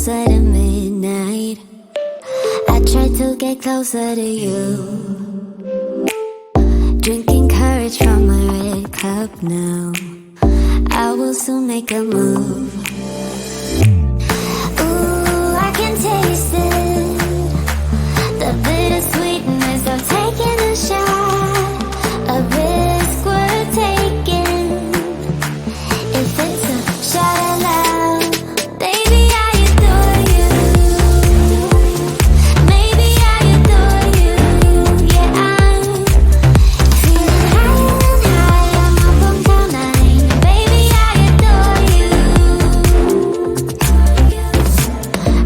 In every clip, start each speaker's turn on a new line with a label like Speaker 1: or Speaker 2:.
Speaker 1: closer to midnight. I try to get closer to you. Drinking courage from my red cup now. I will soon make a move. Ooh, I can taste it. The bittersweetness of taking a shot. A risk worth taking. If it's a shot of love, baby, I adore you. Maybe I adore you. Yeah, I'm feeling high. I'm up on cloud nine. Baby, I adore you.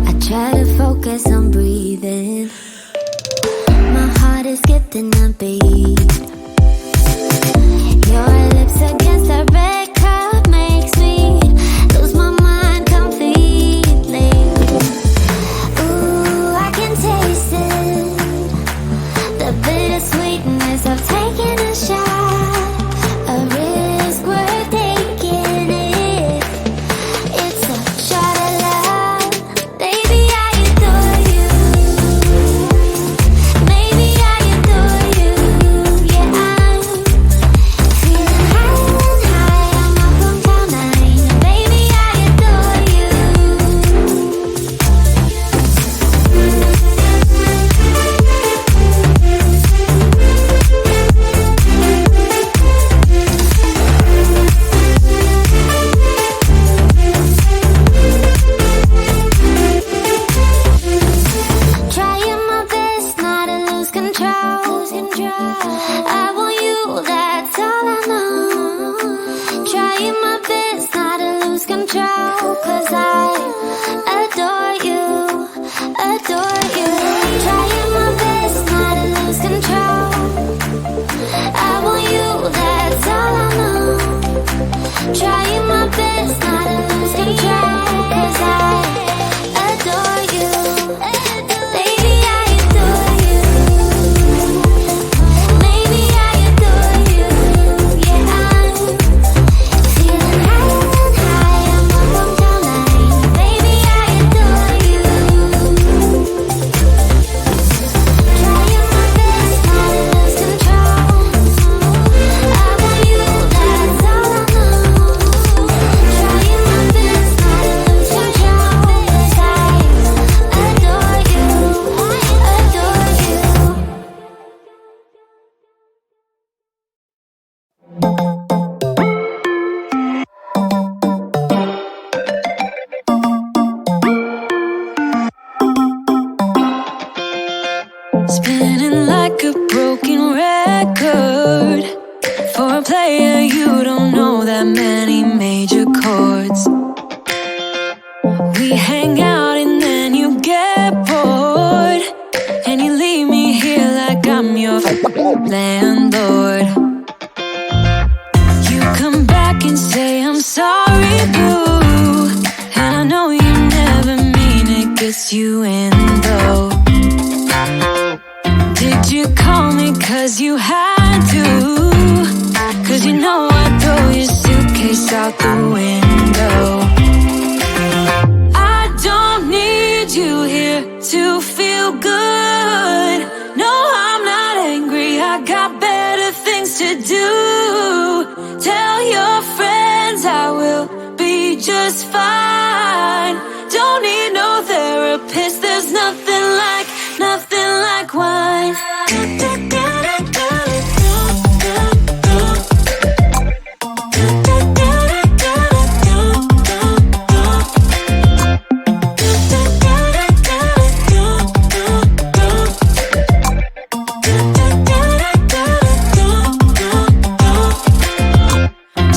Speaker 1: I try to focus on breathing. My heart is skipping a beat. Your lips against the red cup makes me lose my mind completely. Ooh, I can taste it. The bittersweetness of taking a shot. A risk worth taking it. It's a shot of love. Baby, I adore you. Maybe I adore you. Yeah, I'm feeling high. I'm up on cloud nine. Baby, I adore you. Trying my best not to lose control. I want you, that's all I know. Trying my best not to lose control. 'Cause I adore you, adore you. Trying my best not to lose control. I want you, that's all I know. Trying my best not to lose control. 'Cause I adore you. Baby, I adore you. Maybe I adore you. Yeah, I'm feeling high. I'm up on cloud nine. Baby, I adore you. Trying my best not to lose control. I want you, that's all I know. Trying my best not to lose control. 'Cause I adore you, adore you.
Speaker 2: Spinning like a broken record. For a player, you don't know that many major chords. We hang out and then you get bored. And you leave me here like I'm your landlord. You come back and say, I'm sorry, boo. And I know you never mean it, gets you in though. Did you call me 'cause you had to? 'Cause you know I'd throw your suitcase out the window. I don't need you here to feel good. No, I'm not angry, I got better things to do. Tell your friends I will be just fine. Don't need no therapist, there's nothing like wine.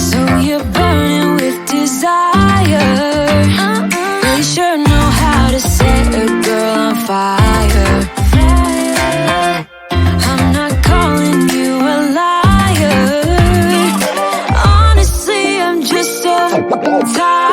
Speaker 2: So you're burning with desire. You sure know how to set a girl on fire. I'm not calling you a liar. Honestly, I'm just so tired.